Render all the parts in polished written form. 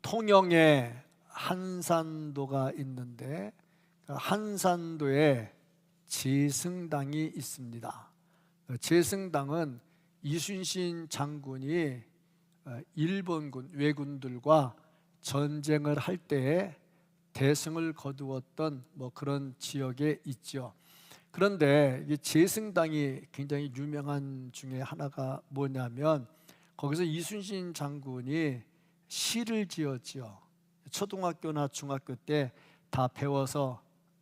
통영에 한산도가 있는데 한산도에 제승당이 있습니다. 제승당은 이순신 장군이 일본군 왜군들과 전쟁을 할 때에 대승을 거두었던 그런 지역에 있죠. 그런데 이 제승당이 굉장히 유명한 중에 하나가 뭐냐면 거기서 이순신 장군이 시를 지었지요. 초등학교나 중학교 때 다 배워서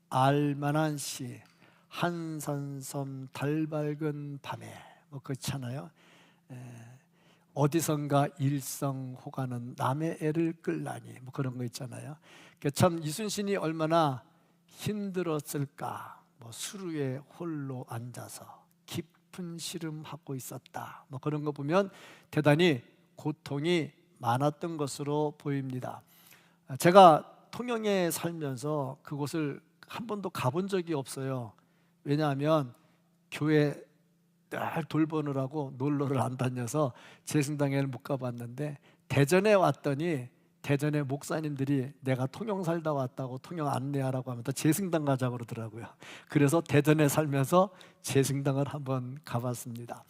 알만한 시, 한산섬 달 밝은 밤에 그렇잖아요. 어디선가 일성호가는 남의 애를 끌라니 그런 거 있잖아요. 참 이순신이 얼마나 힘들었을까. 수루에 홀로 앉아서 깊은 시름하고 있었다. 그런 거 보면 대단히 고통이 많았던 것으로 보입니다. 제가 통영에 살면서 그곳을 한 번도 가본 적이 없어요. 왜냐하면 교회 늘 돌보느라고 놀러를 안 다녀서 제승당에는 못 가봤는데, 대전에 왔더니 대전에 목사님들이 내가 통영 살다 왔다고 통영 안내하라고 하면 다 제승당 가자고 그러더라고요. 그래서 대전에 살면서 제승당을 한번 가봤습니다.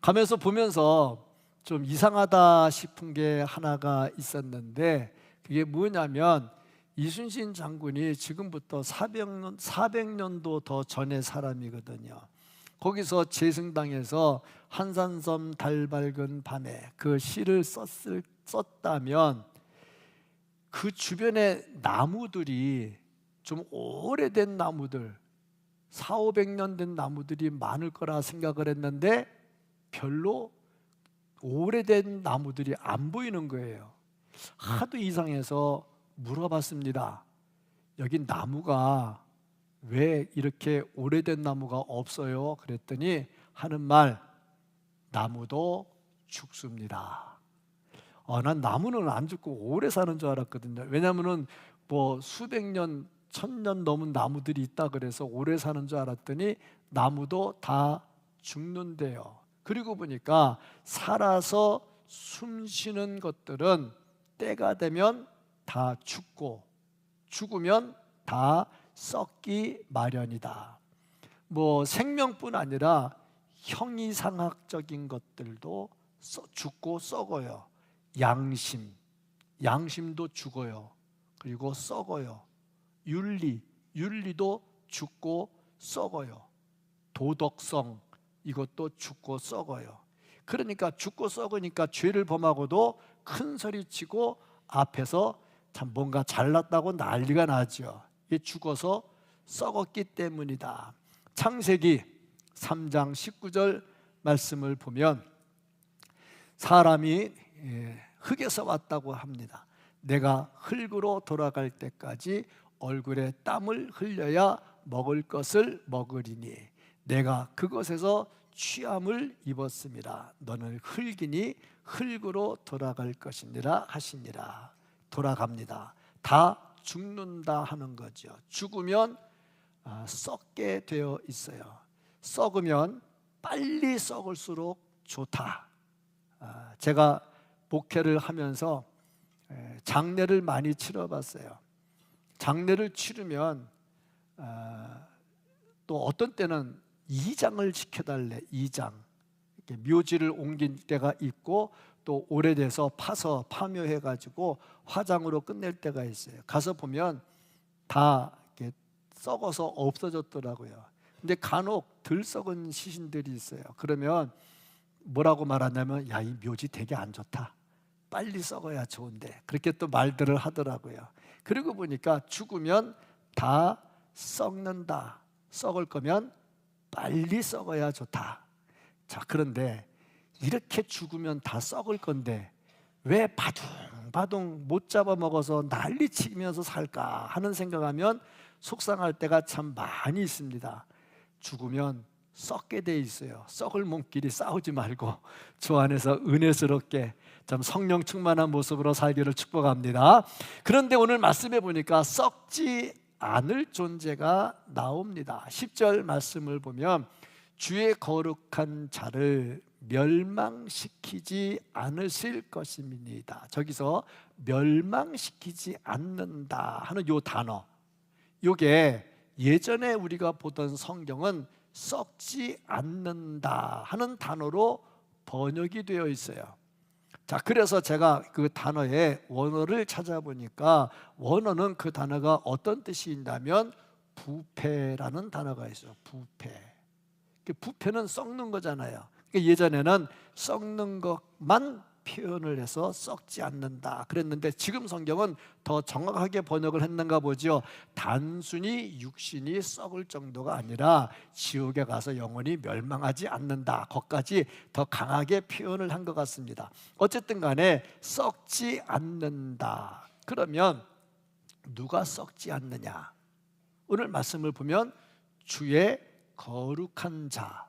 가면서 보면서 좀 이상하다 싶은 게 하나가 있었는데, 그게 뭐냐면 이순신 장군이 지금부터 400년도 더 전의 사람이거든요. 거기서 제승당에서 한산섬 달 밝은 밤에 그 시를 썼다면 그 주변의 나무들이 좀 오래된 나무들, 400~500년 된 나무들이 많을 거라 생각을 했는데 별로 오래된 나무들이 안 보이는 거예요. 하도 이상해서 물어봤습니다. 여기 나무가 왜 이렇게 오래된 나무가 없어요? 그랬더니 하는 말, 나무도 죽습니다. 난 나무는 안 죽고 오래 사는 줄 알았거든요. 왜냐하면 수백 년, 1000년 넘은 나무들이 있다 그래서 오래 사는 줄 알았더니 나무도 다 죽는데요. 그리고 보니까 살아서 숨 쉬는 것들은 때가 되면 다 죽고 죽으면 다 썩기 마련이다. 생명뿐 아니라 형이상학적인 것들도 죽고 썩어요. 양심도 죽어요. 그리고 썩어요. 윤리도 죽고 썩어요. 도덕성, 이것도 죽고 썩어요. 그러니까 죽고 썩으니까 죄를 범하고도 큰 소리 치고 앞에서 참 뭔가 잘났다고 난리가 나죠. 이게 죽어서 썩었기 때문이다. 창세기 3장 19절 말씀을 보면 사람이 흙에서 왔다고 합니다. 내가 흙으로 돌아갈 때까지 얼굴에 땀을 흘려야 먹을 것을 먹으리니 내가 그것에서 취함을 입었습니다. 너는 흙이니 흙으로 돌아갈 것이니라 하시니라. 돌아갑니다. 다 죽는다 하는 거죠. 죽으면 썩게 되어 있어요. 썩으면 빨리 썩을수록 좋다. 제가 목회를 하면서 장례를 많이 치러봤어요. 장례를 치르면 또 어떤 때는 이장을 시켜달래. 이장, 묘지를 옮긴 때가 있고 또 오래돼서 파서 파묘해가지고 화장으로 끝낼 때가 있어요. 가서 보면 다 이렇게 썩어서 없어졌더라고요. 근데 간혹 덜 썩은 시신들이 있어요. 그러면 뭐라고 말하냐면 야, 이 묘지 되게 안 좋다. 빨리 썩어야 좋은데. 그렇게 또 말들을 하더라고요. 그리고 보니까 죽으면 다 썩는다. 썩을 거면 빨리 썩어야 좋다. 자, 그런데 이렇게 죽으면 다 썩을 건데 왜 바둥바둥 못 잡아먹어서 난리치면서 살까 하는 생각하면 속상할 때가 참 많이 있습니다. 죽으면 썩게 돼 있어요. 썩을 몸끼리 싸우지 말고 주 안에서 은혜스럽게 참 성령 충만한 모습으로 살기를 축복합니다. 그런데 오늘 말씀해 보니까 썩지 않을 존재가 나옵니다. 10절 말씀을 보면 주의 거룩한 자를 멸망시키지 않으실 것입니다. 저기서 멸망시키지 않는다 하는 요 단어, 요게 예전에 우리가 보던 성경은 썩지 않는다 하는 단어로 번역이 되어 있어요. 자, 그래서 제가 그 단어의 원어를 찾아보니까 원어는 그 단어가 어떤 뜻이 있냐면 부패라는 단어가 있어요. 부패. 부패는 썩는 거잖아요. 예전에는 썩는 것만 표현을 해서 썩지 않는다 그랬는데, 지금 성경은 더 정확하게 번역을 했는가 보죠. 단순히 육신이 썩을 정도가 아니라 지옥에 가서 영원히 멸망하지 않는다, 거기까지 더 강하게 표현을 한 것 같습니다. 어쨌든 간에 썩지 않는다. 그러면 누가 썩지 않느냐? 오늘 말씀을 보면 주의 거룩한 자,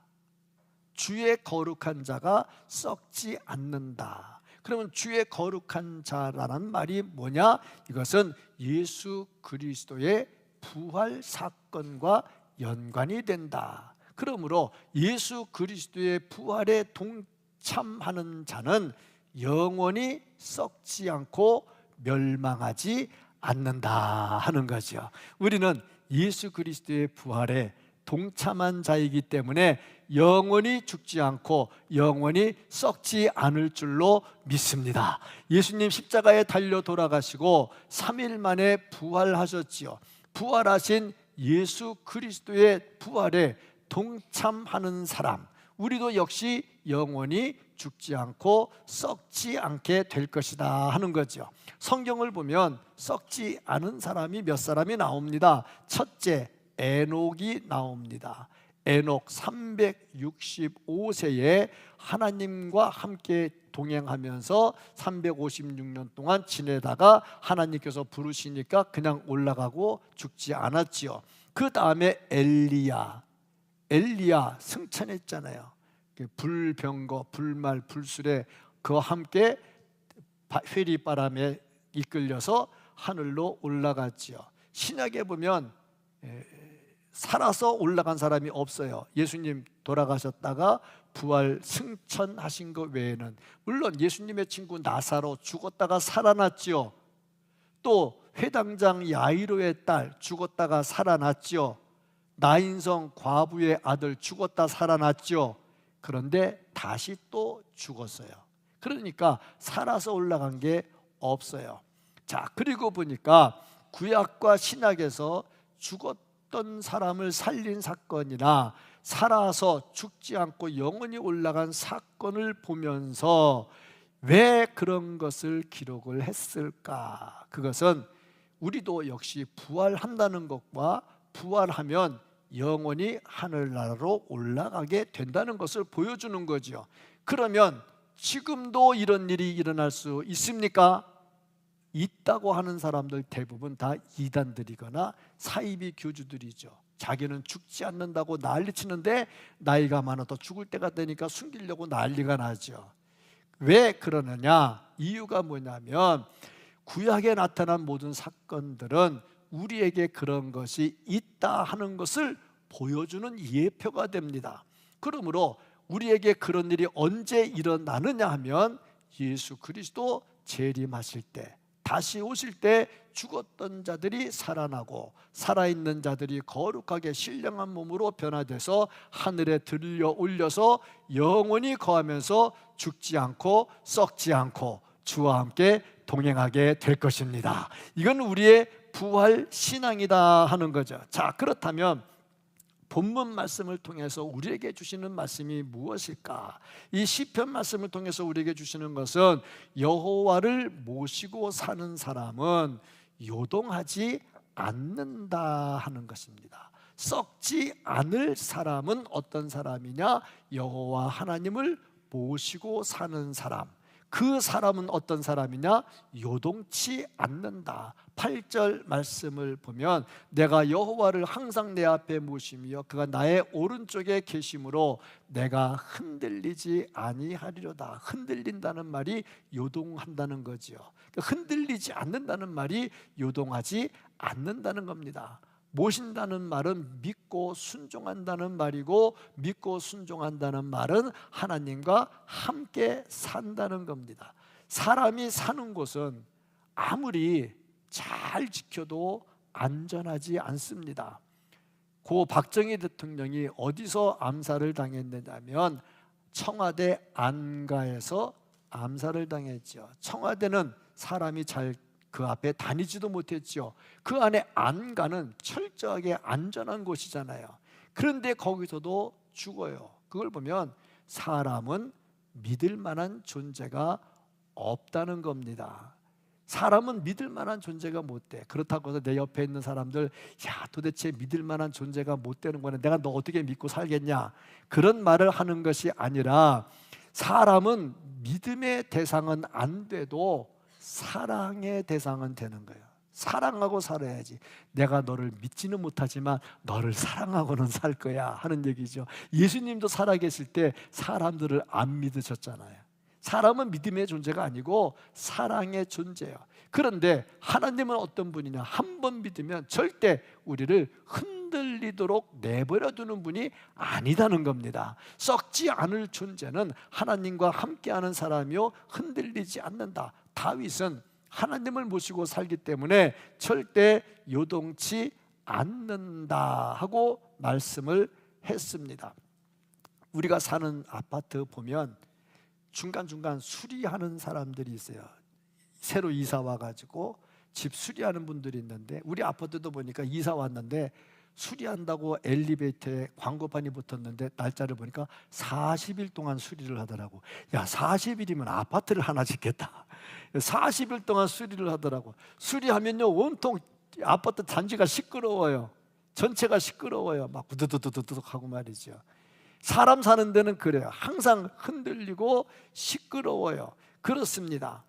주의 거룩한 자가 썩지 않는다. 그러면 주의 거룩한 자라는 말이 뭐냐? 이것은 예수 그리스도의 부활 사건과 연관이 된다. 그러므로 예수 그리스도의 부활에 동참하는 자는 영원히 썩지 않고 멸망하지 않는다 하는 거죠. 우리는 예수 그리스도의 부활에 동참한 자이기 때문에 영원히 죽지 않고 영원히 썩지 않을 줄로 믿습니다. 예수님 십자가에 달려 돌아가시고 3일 만에 부활하셨지요. 부활하신 예수 그리스도의 부활에 동참하는 사람, 우리도 역시 영원히 죽지 않고 썩지 않게 될 것이다 하는 거죠. 성경을 보면 썩지 않은 사람이 몇 사람이 나옵니다. 첫째, 에녹이 나옵니다. 에녹 365세에 하나님과 함께 동행하면서 356년 동안 지내다가 하나님께서 부르시니까 그냥 올라가고 죽지 않았지요. 그 다음에 엘리야 승천했잖아요. 불병거, 불말, 불술에 그와 함께 회리바람에 이끌려서 하늘로 올라갔지요. 신약에 보면 살아서 올라간 사람이 없어요. 예수님 돌아가셨다가 부활 승천하신 것 외에는. 물론 예수님의 친구 나사로 죽었다가 살아났지요. 또 회당장 야이로의 딸 죽었다가 살아났지요. 나인성 과부의 아들 죽었다 살아났지요. 그런데 다시 또 죽었어요. 그러니까 살아서 올라간 게 없어요. 자, 그리고 보니까 구약과 신약에서 죽었던 사람을 살린 사건이나 살아서 죽지 않고 영원히 올라간 사건을 보면서 왜 그런 것을 기록을 했을까? 그것은 우리도 역시 부활한다는 것과 부활하면 영원히 하늘나라로 올라가게 된다는 것을 보여주는 거죠. 그러면 지금도 이런 일이 일어날 수 있습니까? 있다고 하는 사람들 대부분 다 이단들이거나 사이비 교주들이죠. 자기는 죽지 않는다고 난리치는데 나이가 많아도 죽을 때가 되니까 숨기려고 난리가 나죠. 왜 그러느냐? 이유가 뭐냐면 구약에 나타난 모든 사건들은 우리에게 그런 것이 있다 하는 것을 보여주는 예표가 됩니다. 그러므로 우리에게 그런 일이 언제 일어나느냐 하면 예수 그리스도 재림하실 때, 다시 오실 때 죽었던 자들이 살아나고 살아있는 자들이 거룩하게 신령한 몸으로 변화돼서 하늘에 들려 올려서 영원히 거하면서 죽지 않고 썩지 않고 주와 함께 동행하게 될 것입니다. 이건 우리의 부활 신앙이다 하는 거죠. 자, 그렇다면 본문 말씀을 통해서 우리에게 주시는 말씀이 무엇일까? 이 시편 말씀을 통해서 우리에게 주시는 것은 여호와를 모시고 사는 사람은 요동하지 않는다 하는 것입니다. 썩지 않을 사람은 어떤 사람이냐? 여호와 하나님을 모시고 사는 사람. 그 사람은 어떤 사람이냐? 요동치 않는다. 8절 말씀을 보면 내가 여호와를 항상 내 앞에 모시며 그가 나의 오른쪽에 계심으로 내가 흔들리지 아니하리로다. 흔들린다는 말이 요동한다는 거죠. 흔들리지 않는다는 말이 요동하지 않는다는 겁니다. 모신다는 말은 믿고 순종한다는 말이고, 믿고 순종한다는 말은 하나님과 함께 산다는 겁니다. 사람이 사는 곳은 아무리 잘 지켜도 안전하지 않습니다. 고 박정희 대통령이 어디서 암살을 당했느냐면 청와대 안가에서 암살을 당했죠. 청와대는 사람이 잘 그 앞에 다니지도 못했죠. 그 안에 안가는 철저하게 안전한 곳이잖아요. 그런데 거기서도 죽어요. 그걸 보면 사람은 믿을 만한 존재가 없다는 겁니다. 사람은 믿을 만한 존재가 못 돼. 그렇다고 해서 내 옆에 있는 사람들, 야, 도대체 믿을 만한 존재가 못 되는 거네, 내가 너 어떻게 믿고 살겠냐, 그런 말을 하는 것이 아니라, 사람은 믿음의 대상은 안 돼도 사랑의 대상은 되는 거예요. 사랑하고 살아야지. 내가 너를 믿지는 못하지만 너를 사랑하고는 살 거야 하는 얘기죠. 예수님도 살아계실 때 사람들을 안 믿으셨잖아요. 사람은 믿음의 존재가 아니고 사랑의 존재예요. 그런데 하나님은 어떤 분이냐? 한 번 믿으면 절대 우리를 흔들리도록 내버려 두는 분이 아니다는 겁니다. 썩지 않을 존재는 하나님과 함께하는 사람이요, 흔들리지 않는다. 다윗은 하나님을 모시고 살기 때문에 절대 요동치 않는다 하고 말씀을 했습니다. 우리가 사는 아파트 보면 중간중간 수리하는 사람들이 있어요. 새로 이사 와가지고 집 수리하는 분들이 있는데, 우리 아파트도 보니까 이사 왔는데 수리한다고 엘리베이터에 광고판이 붙었는데 날짜를 보니까 40일 동안 수리를 하더라고. 야, 40일이면 아파트를 하나 짓겠다. 40일 동안 수리를 하더라고. 수리하면요, 온통 아파트 단지가 시끄러워요. 전체가 시끄러워요. 막 우두두두두둑 하고 말이죠. 사람 사는 데는 그래요. 항상 흔들리고 시끄러워요. 그렇습니다.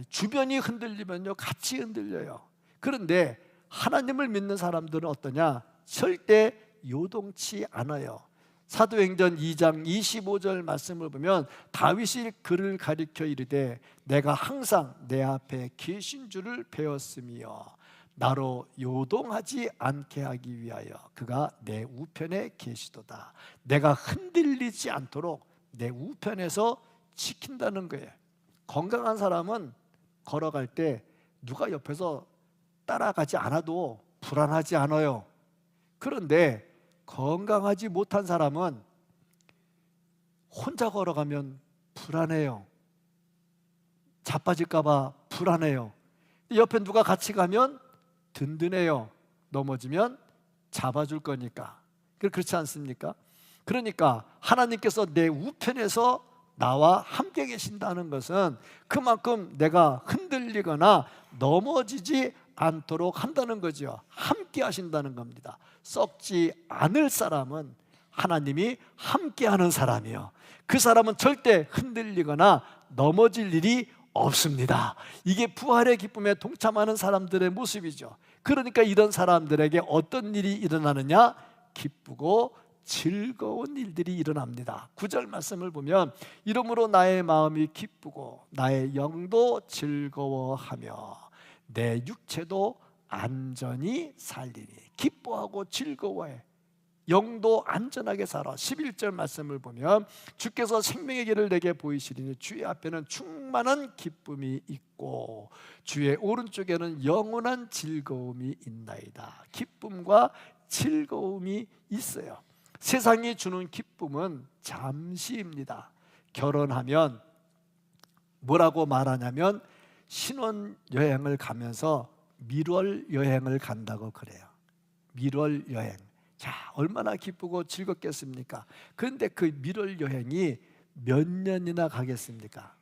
주변이 흔들리면요, 같이 흔들려요. 그런데 하나님을 믿는 사람들은 어떠냐? 절대 요동치 않아요. 사도행전 2장 25절 말씀을 보면 다윗이 그를 가리켜 이르되 내가 항상 내 앞에 계신 줄을 배웠으며 나로 요동하지 않게 하기 위하여 그가 내 우편에 계시도다. 내가 흔들리지 않도록 내 우편에서 지킨다는 거예요. 건강한 사람은 걸어갈 때 누가 옆에서 따라가지 않아도 불안하지 않아요. 그런데 건강하지 못한 사람은 혼자 걸어가면 불안해요. 자빠질까 봐 불안해요. 옆에 누가 같이 가면 든든해요. 넘어지면 잡아줄 거니까. 그렇지 않습니까? 그러니까 하나님께서 내 우편에서 나와 함께 계신다는 것은 그만큼 내가 흔들리거나 넘어지지 않도록 한다는 거죠. 함께 하신다는 겁니다. 썩지 않을 사람은 하나님이 함께 하는 사람이요, 그 사람은 절대 흔들리거나 넘어질 일이 없습니다. 이게 부활의 기쁨에 동참하는 사람들의 모습이죠. 그러니까 이런 사람들에게 어떤 일이 일어나느냐? 기쁘고 즐거운 일들이 일어납니다. 9절 말씀을 보면 이러므로 나의 마음이 기쁘고 나의 영도 즐거워하며 내 육체도 안전히 살리니. 기뻐하고 즐거워해. 영도 안전하게 살아. 11절 말씀을 보면 주께서 생명의 길을 내게 보이시리니 주의 앞에는 충만한 기쁨이 있고 주의 오른쪽에는 영원한 즐거움이 있나이다. 기쁨과 즐거움이 있어요. 세상이 주는 기쁨은 잠시입니다. 결혼하면 뭐라고 말하냐면 신혼여행을 가면서 밀월 여행을 간다고 그래요. 밀월 여행. 자, 얼마나 기쁘고 즐겁겠습니까? 그런데 그 밀월 여행이 몇 년이나 가겠습니까?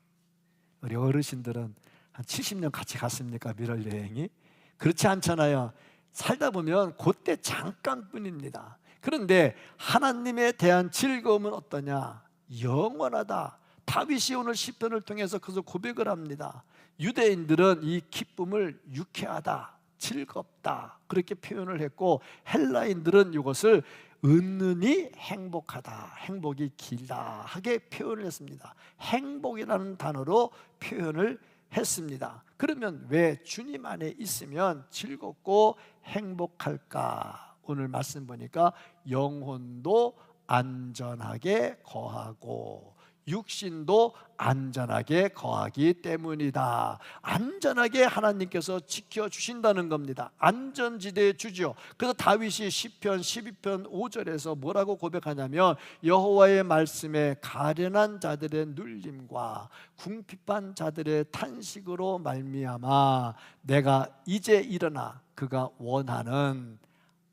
우리 어르신들은 한 70년 같이 갔습니까? 밀월 여행이? 그렇지 않잖아요. 살다 보면 그때 잠깐뿐입니다. 그런데 하나님에 대한 즐거움은 어떠냐? 영원하다. 다윗이 오늘 시편을 통해서 그것을 고백을 합니다. 유대인들은 이 기쁨을 유쾌하다, 즐겁다 그렇게 표현을 했고, 헬라인들은 이것을 은은히 행복하다, 행복이 길다 하게 표현을 했습니다. 행복이라는 단어로 표현을 했습니다. 그러면 왜 주님 안에 있으면 즐겁고 행복할까? 오늘 말씀 보니까 영혼도 안전하게 거하고 육신도 안전하게 거하기 때문이다. 안전하게 하나님께서 지켜주신다는 겁니다. 안전지대에 주죠. 그래서 다윗이 시편 12편 5절에서 뭐라고 고백하냐면 여호와의 말씀에 가련한 자들의 눌림과 궁핍한 자들의 탄식으로 말미암아 내가 이제 일어나 그가 원하는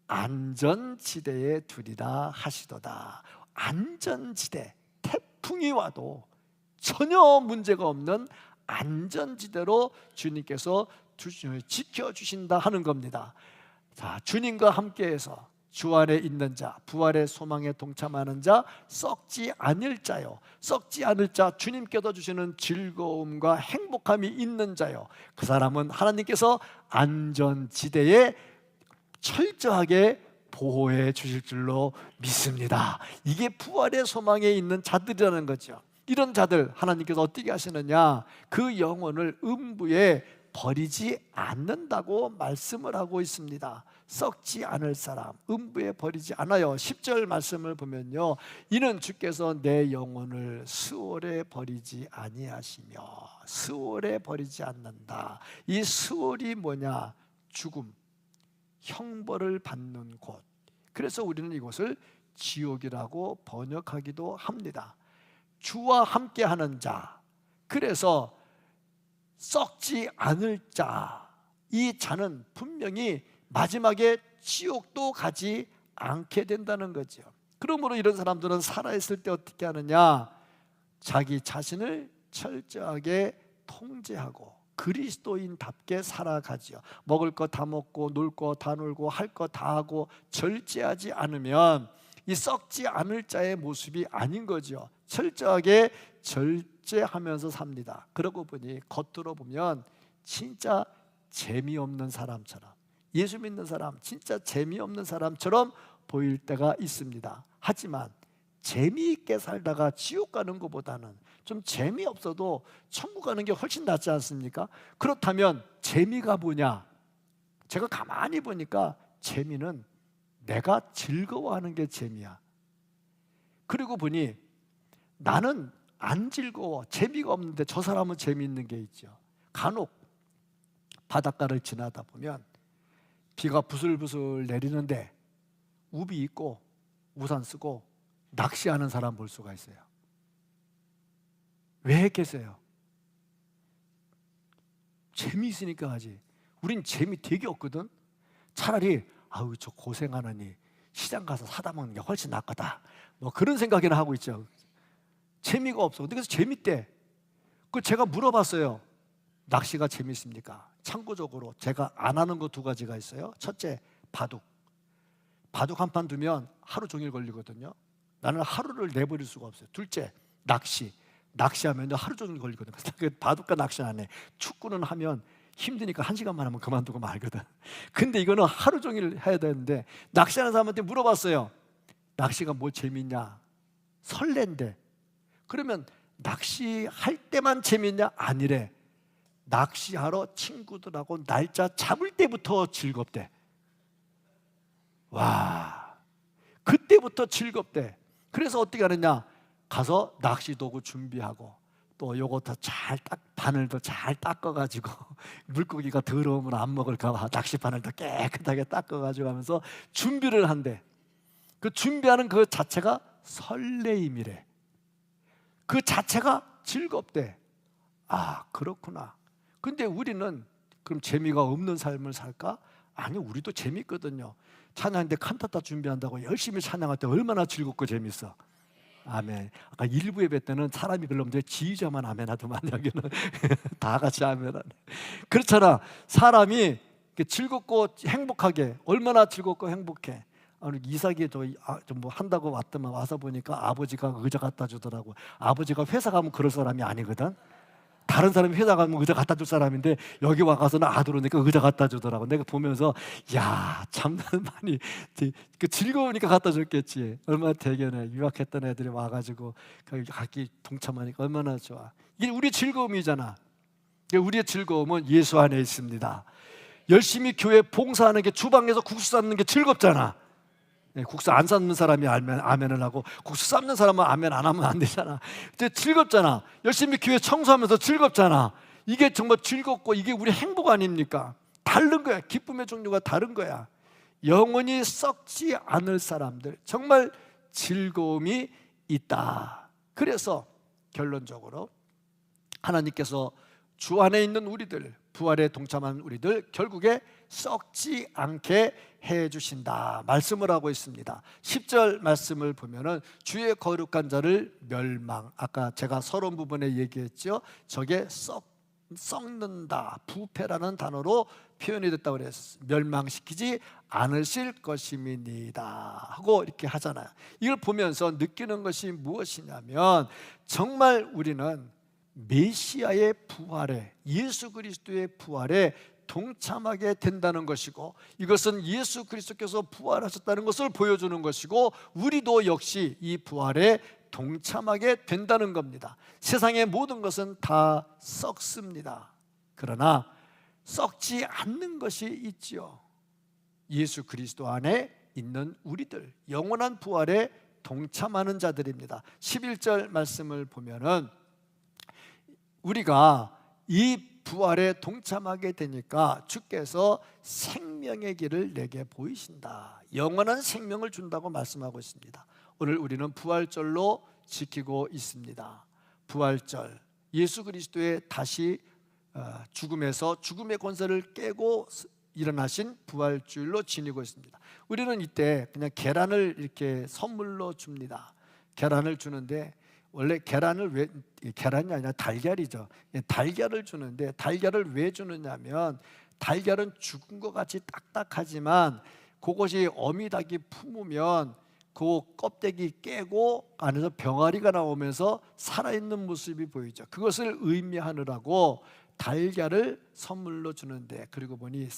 안전지대에 두리라 하시도다. 안전지대, 태풍이 와도 전혀 문제가 없는 안전지대로 주님께서 지켜주신다 하는 겁니다. 자, 주님과 함께해서 주 안에 있는 자, 부활의 소망에 동참하는 자, 썩지 않을 자요. 썩지 않을 자, 주님께서 주시는 즐거움과 행복함이 있는 자요. 그 사람은 하나님께서 안전지대에 철저하게 보호해 주실 줄로 믿습니다. 이게 부활의 소망에 있는 자들이라는 거죠. 이런 자들 하나님께서 어떻게 하시느냐? 그 영혼을 음부에 버리지 않는다고 말씀을 하고 있습니다. 썩지 않을 사람 음부에 버리지 않아요. 10절 말씀을 보면요, 이는 주께서 내 영혼을 스올에 버리지 아니하시며, 스올에 버리지 않는다. 이 스올이 뭐냐? 죽음, 형벌을 받는 곳. 그래서 우리는 이곳을 지옥이라고 번역하기도 합니다. 주와 함께하는 자, 그래서 썩지 않을 자, 이 자는 분명히 마지막에 지옥도 가지 않게 된다는 거죠. 그러므로 이런 사람들은 살아있을 때 어떻게 하느냐? 자기 자신을 철저하게 통제하고 그리스도인답게 살아가지요. 먹을 거 다 먹고 놀 거 다 놀고 할 거 다 하고 절제하지 않으면 이 썩지 않을 자의 모습이 아닌 거죠. 철저하게 절제하면서 삽니다. 그러고 보니 겉으로 보면 진짜 재미없는 사람처럼, 예수 믿는 사람 진짜 재미없는 사람처럼 보일 때가 있습니다. 하지만 재미있게 살다가 지옥 가는 것보다는 좀 재미없어도 천국 가는 게 훨씬 낫지 않습니까? 그렇다면 재미가 뭐냐? 제가 가만히 보니까 재미는 내가 즐거워하는 게 재미야. 그리고 보니 나는 안 즐거워, 재미가 없는데 저 사람은 재미있는 게 있죠. 간혹 바닷가를 지나다 보면 비가 부슬부슬 내리는데 우비 입고 우산 쓰고 낚시하는 사람 볼 수가 있어요. 왜 계세요? 재미있으니까 하지. 우린 재미 되게 없거든. 차라리 아우 저 고생하느니 시장 가서 사다 먹는 게 훨씬 낫거다, 뭐 그런 생각이나 하고 있죠. 재미가 없어. 그래서 재밌대. 그 제가 물어봤어요. 낚시가 재밌습니까? 참고적으로 제가 안 하는 거 두 가지가 있어요. 첫째, 바둑 한 판 두면 하루 종일 걸리거든요. 나는 하루를 내버릴 수가 없어요. 둘째, 낚시하면 하루 종일 걸리거든요. 바둑과 낚시는 안 해. 축구는 하면 힘드니까 1시간만 하면 그만두고 말거든. 근데 이거는 하루 종일 해야 되는데, 낚시하는 사람한테 물어봤어요. 낚시가 뭐 재밌냐? 설렌대. 그러면 낚시할 때만 재밌냐? 아니래. 낚시하러 친구들하고 날짜 잡을 때부터 즐겁대. 와, 그때부터 즐겁대. 그래서 어떻게 하느냐? 가서 낚시 도구 준비하고 또 요것도 바늘도 잘 닦아가지고 물고기가 더러우면 안 먹을까 봐 낚시바늘도 깨끗하게 닦아가지고 하면서 준비를 한대. 그 준비하는 그 자체가 설레임이래. 그 자체가 즐겁대. 아, 그렇구나. 근데 우리는 그럼 재미가 없는 삶을 살까? 아니, 우리도 재밌거든요. 찬양인데 칸타타 준비한다고 열심히 찬양할 때 얼마나 즐겁고 재밌어. 아멘. 아까 일부 예배 때는 사람이 별로 없는데 지휘자만 아멘 하더만, 여기는 다 같이 아멘 하네. 그렇잖아. 사람이 즐겁고 행복하게, 얼마나 즐겁고 행복해. 이삭이 좀 뭐 한다고 왔더만 와서 보니까 아버지가 의자 갖다 주더라고. 아버지가 회사 가면 그럴 사람이 아니거든. 다른 사람이 회사 가면 의자 갖다 줄 사람인데 여기 와가서는 아들 오니까 의자 갖다 주더라고. 내가 보면서 야, 참 많이 즐거우니까 갖다 줬겠지. 얼마나 대견해. 유학했던 애들이 와가지고 같이 동참하니까 얼마나 좋아. 이게 우리 즐거움이잖아. 우리의 즐거움은 예수 안에 있습니다. 열심히 교회 봉사하는 게, 주방에서 국수 삶는 게 즐겁잖아. 국수 안 삶는 사람이 아멘을 하고, 국수 삶는 사람은 아멘 안 하면 안 되잖아. 근데 즐겁잖아. 열심히 교회 청소하면서 즐겁잖아. 이게 정말 즐겁고 이게 우리 행복 아닙니까? 다른 거야. 기쁨의 종류가 다른 거야. 영원히 썩지 않을 사람들, 정말 즐거움이 있다. 그래서 결론적으로 하나님께서 주 안에 있는 우리들, 부활에 동참한 우리들 결국에 썩지 않게 해주신다 말씀을 하고 있습니다. 10절 말씀을 보면은 주의 거룩한 자를 멸망, 아까 제가 서론 부분에 얘기했죠. 저게 썩는다, 부패라는 단어로 표현이 됐다고 그랬어요. 멸망시키지 않으실 것임이니이다 하고 이렇게 하잖아요. 이걸 보면서 느끼는 것이 무엇이냐면, 정말 우리는 메시아의 부활에, 예수 그리스도의 부활에 동참하게 된다는 것이고, 이것은 예수 그리스도께서 부활하셨다는 것을 보여주는 것이고, 우리도 역시 이 부활에 동참하게 된다는 겁니다. 세상의 모든 것은 다 썩습니다. 그러나 썩지 않는 것이 있지요. 예수 그리스도 안에 있는 우리들, 영원한 부활에 동참하는 자들입니다. 11절 말씀을 보면은 우리가 이 부활에 동참하게 되니까 주께서 생명의 길을 내게 보이신다, 영원한 생명을 준다고 말씀하고 있습니다. 오늘 우리는 부활절로 지키고 있습니다. 부활절, 예수 그리스도의 다시 죽음에서 죽음의 권세를 깨고 일어나신 부활주일로 지니고 있습니다. 우리는 이때 그냥 계란을 이렇게 선물로 줍니다. 계란을 주는데, 원래 계란이 아니라 달걀이죠. 달걀을 주는데, 달걀을 왜 주느냐면, 달걀은 죽은 것 같이 딱딱하지만 그것이 어미닭이 품으면 그 껍데기 깨고 안에서 병아리가 나오면서 살아있는 모습이 보이죠. 그것을 의미하느라고 달걀을 선물로 주는데, 그리고 보니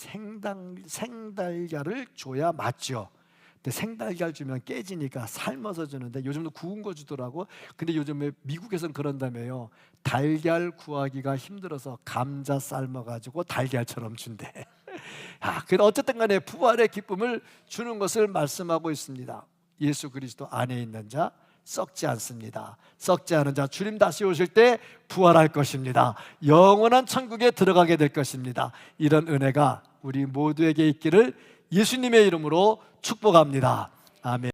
생달걀을 줘야 맞죠. 근데 생달걀 주면 깨지니까 삶아서 주는데, 요즘도 구운 거 주더라고. 근데 요즘에 미국에서는 그런다며요. 달걀 구하기가 힘들어서 감자 삶아가지고 달걀처럼 준대. 근데 어쨌든 간에 부활의 기쁨을 주는 것을 말씀하고 있습니다. 예수 그리스도 안에 있는 자 썩지 않습니다. 썩지 않은 자, 주님 다시 오실 때 부활할 것입니다. 영원한 천국에 들어가게 될 것입니다. 이런 은혜가 우리 모두에게 있기를 예수님의 이름으로 축복합니다. 아멘.